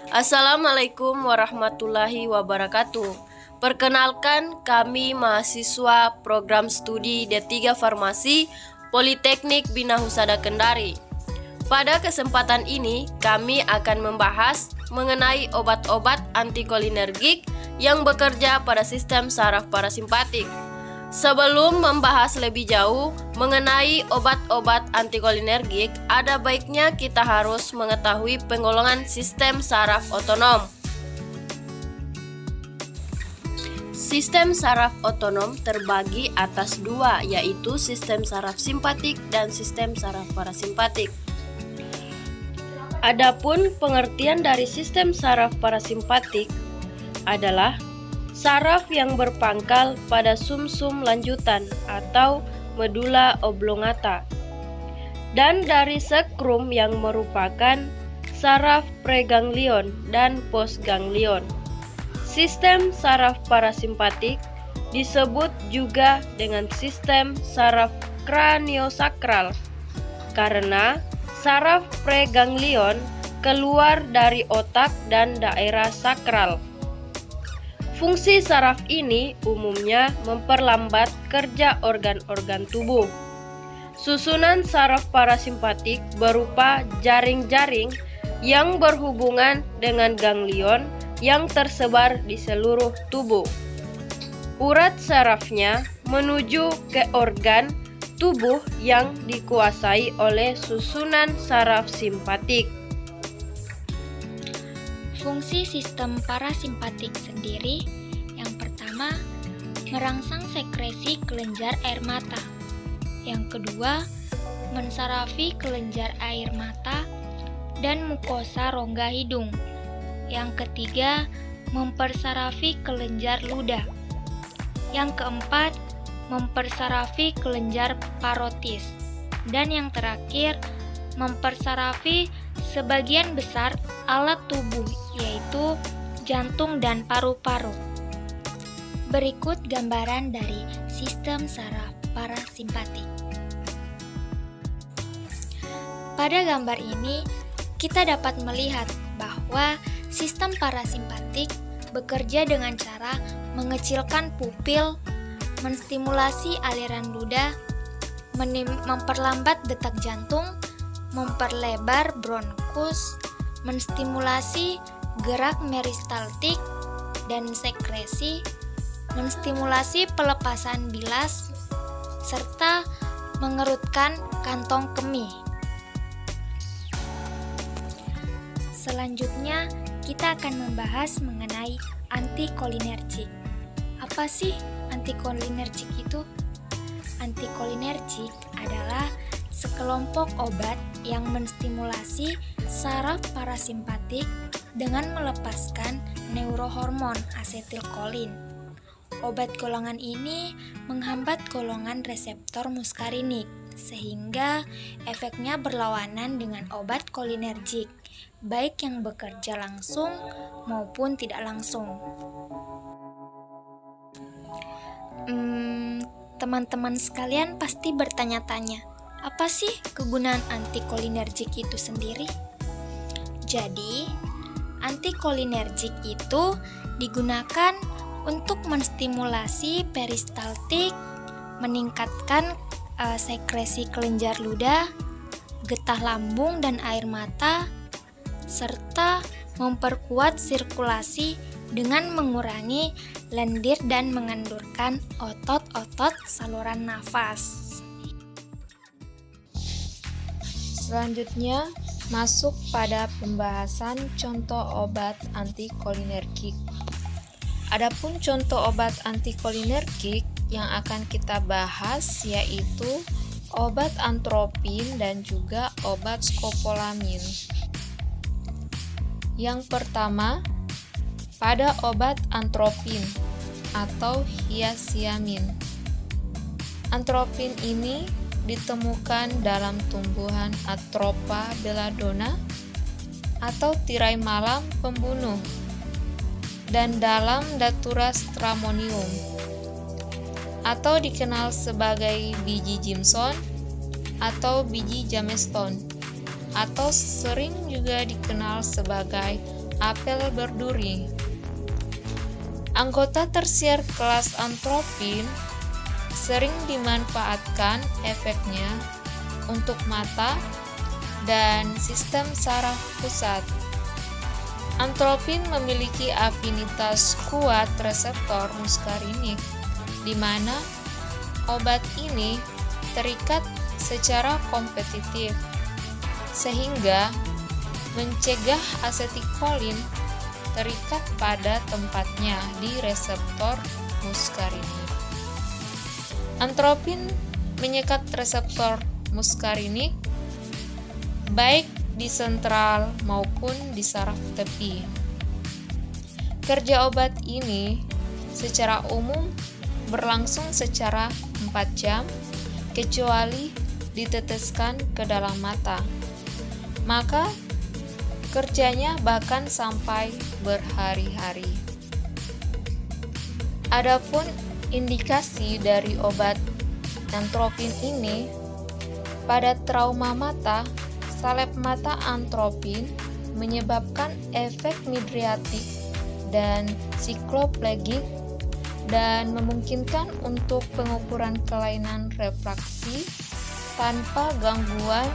Assalamualaikum warahmatullahi wabarakatuh. Perkenalkan, kami mahasiswa program studi D3 Farmasi Politeknik Bina Husada Kendari. Pada kesempatan ini, kami akan membahas mengenai obat-obat antikolinergik yang bekerja pada sistem saraf parasimpatik. Sebelum membahas lebih jauh mengenai obat-obat antikolinergik, ada baiknya kita harus mengetahui penggolongan sistem saraf otonom. Sistem saraf otonom terbagi atas dua, yaitu sistem saraf simpatik dan sistem saraf parasimpatik. Adapun pengertian dari sistem saraf parasimpatik adalah saraf yang berpangkal pada sumsum lanjutan atau medula oblongata, dan dari sekrum yang merupakan saraf preganglion dan postganglion. Sistem saraf parasimpatik disebut juga dengan sistem saraf kraniosakral karena saraf preganglion keluar dari otak dan daerah sakral. Fungsi saraf ini umumnya memperlambat kerja organ-organ tubuh. Susunan saraf parasimpatik berupa jaring-jaring yang berhubungan dengan ganglion yang tersebar di seluruh tubuh. Urat sarafnya menuju ke organ tubuh yang dikuasai oleh susunan saraf simpatik. Fungsi sistem parasimpatik sendiri, yang pertama, merangsang sekresi kelenjar air mata. Yang kedua, mensarafi kelenjar air mata dan mukosa rongga hidung. Yang ketiga, mempersarafi kelenjar ludah. Yang keempat, mempersarafi kelenjar parotis. Dan yang terakhir, mempersarafi sebagian besar alat tubuh, yaitu jantung dan paru-paru. Berikut gambaran dari sistem saraf parasimpatik. Pada gambar ini, kita dapat melihat bahwa sistem parasimpatik bekerja dengan cara mengecilkan pupil, menstimulasi aliran ludah, memperlambat detak jantung, memperlebar bronkus, menstimulasi gerak meristaltik dan sekresi, menstimulasi pelepasan bilas, serta mengerutkan kantong kemih. Selanjutnya, kita akan membahas mengenai antikolinergik. Apa sih antikolinergik itu? Antikolinergik adalah sekelompok obat yang menstimulasi saraf parasimpatik dengan melepaskan neurohormon asetilkolin. Obat golongan ini menghambat golongan reseptor muskarinik, sehingga efeknya berlawanan dengan obat kolinergik, baik yang bekerja langsung maupun tidak langsung. Teman-teman sekalian pasti bertanya-tanya, apa sih kegunaan antikolinergik itu sendiri? Jadi, antikolinergik itu digunakan untuk menstimulasi peristaltik, meningkatkan sekresi kelenjar ludah, getah lambung dan air mata, serta memperkuat sirkulasi dengan mengurangi lendir dan mengendurkan otot-otot saluran nafas. Selanjutnya, masuk pada pembahasan contoh obat antikolinergik. Adapun contoh obat antikolinergik yang akan kita bahas yaitu obat antropin dan juga obat skopolamin. Yang pertama, pada obat antropin atau hiasiamin. Antropin ini ditemukan dalam tumbuhan Atropa belladonna atau tirai malam pembunuh dan dalam Datura stramonium atau dikenal sebagai biji Jimson atau biji Jameston atau sering juga dikenal sebagai apel berduri. Anggota tersier kelas atropin sering dimanfaatkan efeknya untuk mata dan sistem saraf pusat. Atropin memiliki afinitas kuat reseptor muskarinik, di mana obat ini terikat secara kompetitif, sehingga mencegah asetilkolin terikat pada tempatnya di reseptor muskarinik. Atropin menyekat reseptor muskarinik baik di sentral maupun di saraf tepi. Kerja obat ini secara umum berlangsung secara 4 jam, kecuali diteteskan ke dalam mata. Maka kerjanya bahkan sampai berhari-hari. Adapun indikasi dari obat atropin ini pada trauma mata, salep mata atropin menyebabkan efek midriatik dan sikloplegik dan memungkinkan untuk pengukuran kelainan refraksi tanpa gangguan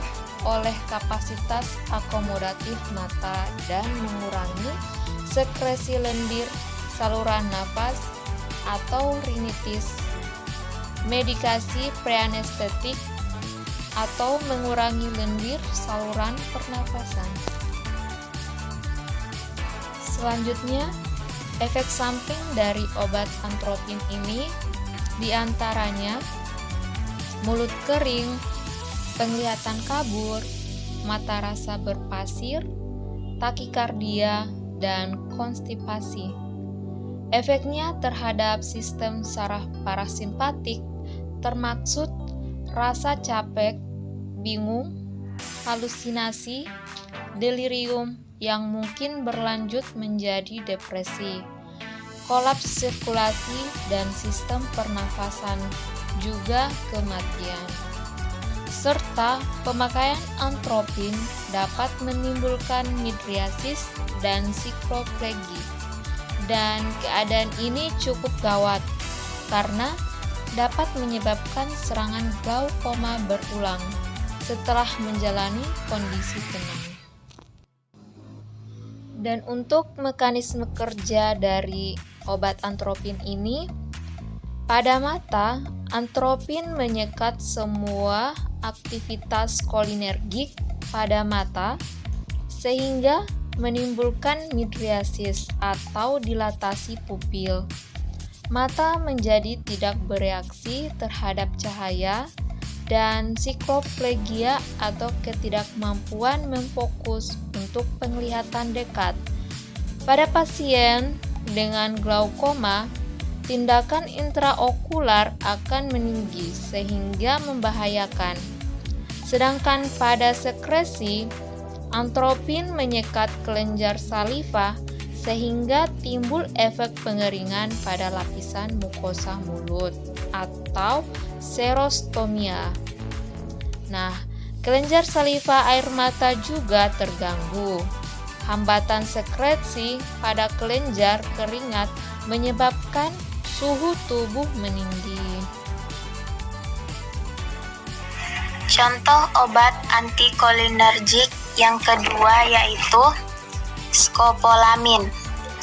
oleh kapasitas akomodatif mata dan mengurangi sekresi lendir saluran napas atau rinitis, medikasi preanestetik atau mengurangi lendir saluran pernafasan. Selanjutnya, efek samping dari obat atropin ini diantaranya mulut kering, penglihatan kabur, mata rasa berpasir, takikardia, dan konstipasi. Efeknya terhadap sistem saraf parasimpatik termaksud rasa capek, bingung, halusinasi, delirium yang mungkin berlanjut menjadi depresi, kolaps sirkulasi dan sistem pernafasan, juga kematian. Serta pemakaian atropin dapat menimbulkan midriasis dan sikloplegi. Dan keadaan ini cukup gawat karena dapat menyebabkan serangan glaukoma berulang setelah menjalani kondisi tenang. Dan untuk mekanisme kerja dari obat atropin ini, pada mata, atropin menyekat semua aktivitas kolinergik pada mata sehingga menimbulkan midriasis atau dilatasi pupil. Mata menjadi tidak bereaksi terhadap cahaya dan sikloplegia atau ketidakmampuan memfokus untuk penglihatan dekat. Pada pasien dengan glaukoma, tindakan intraokular akan meninggi sehingga membahayakan. Sedangkan pada sekresi, atropin menyekat kelenjar saliva sehingga timbul efek pengeringan pada lapisan mukosa mulut atau serostomia. Nah, kelenjar saliva air mata juga terganggu. Hambatan sekresi pada kelenjar keringat menyebabkan suhu tubuh meninggi. Contoh obat antikolinergik yang kedua yaitu skopolamin.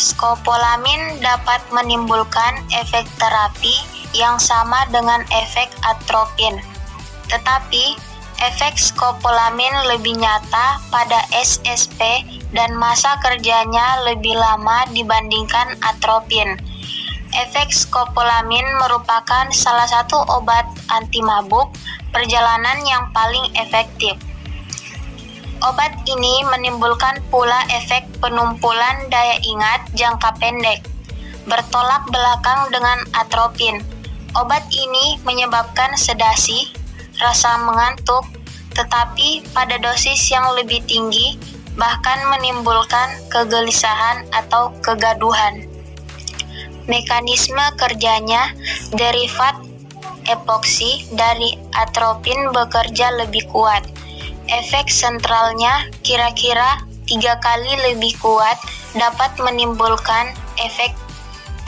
Skopolamin dapat menimbulkan efek terapi yang sama dengan efek atropin. Tetapi, efek skopolamin lebih nyata pada SSP dan masa kerjanya lebih lama dibandingkan atropin. Efek skopolamin merupakan salah satu obat anti mabuk perjalanan yang paling efektif. Obat ini menimbulkan pula efek penumpulan daya ingat jangka pendek, bertolak belakang dengan atropin. Obat ini menyebabkan sedasi, rasa mengantuk, tetapi pada dosis yang lebih tinggi bahkan menimbulkan kegelisahan atau kegaduhan. Mekanisme kerjanya, derivat epoksi dari atropin bekerja lebih kuat. Efek sentralnya kira-kira 3 3 kali lebih kuat dapat menimbulkan efek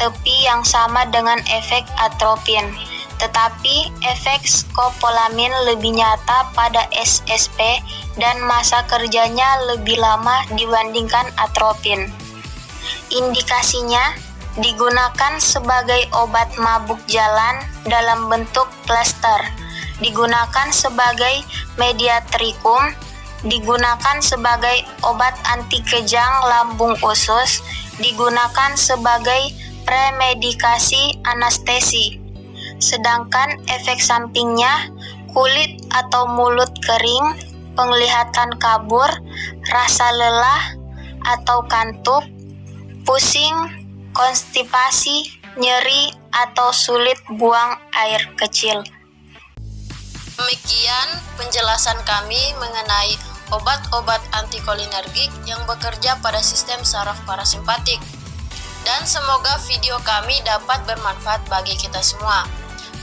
tepi yang sama dengan efek atropin. Tetapi efek skopolamin lebih nyata pada SSP dan masa kerjanya lebih lama dibandingkan atropin. Indikasinya digunakan sebagai obat mabuk jalan dalam bentuk plester, digunakan sebagai mediatricum, digunakan sebagai obat anti kejang lambung usus, digunakan sebagai premedikasi anestesi. Sedangkan efek sampingnya kulit atau mulut kering, penglihatan kabur, rasa lelah atau kantuk, pusing, konstipasi, nyeri, atau sulit buang air kecil. Demikian penjelasan kami mengenai obat-obat antikolinergik yang bekerja pada sistem saraf parasimpatik. Dan semoga video kami dapat bermanfaat bagi kita semua.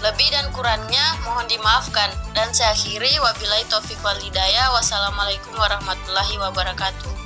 Lebih dan kurangnya mohon dimaafkan. Dan saya akhiri, wabillahi taufiq wal hidayah. Wassalamualaikum warahmatullahi wabarakatuh.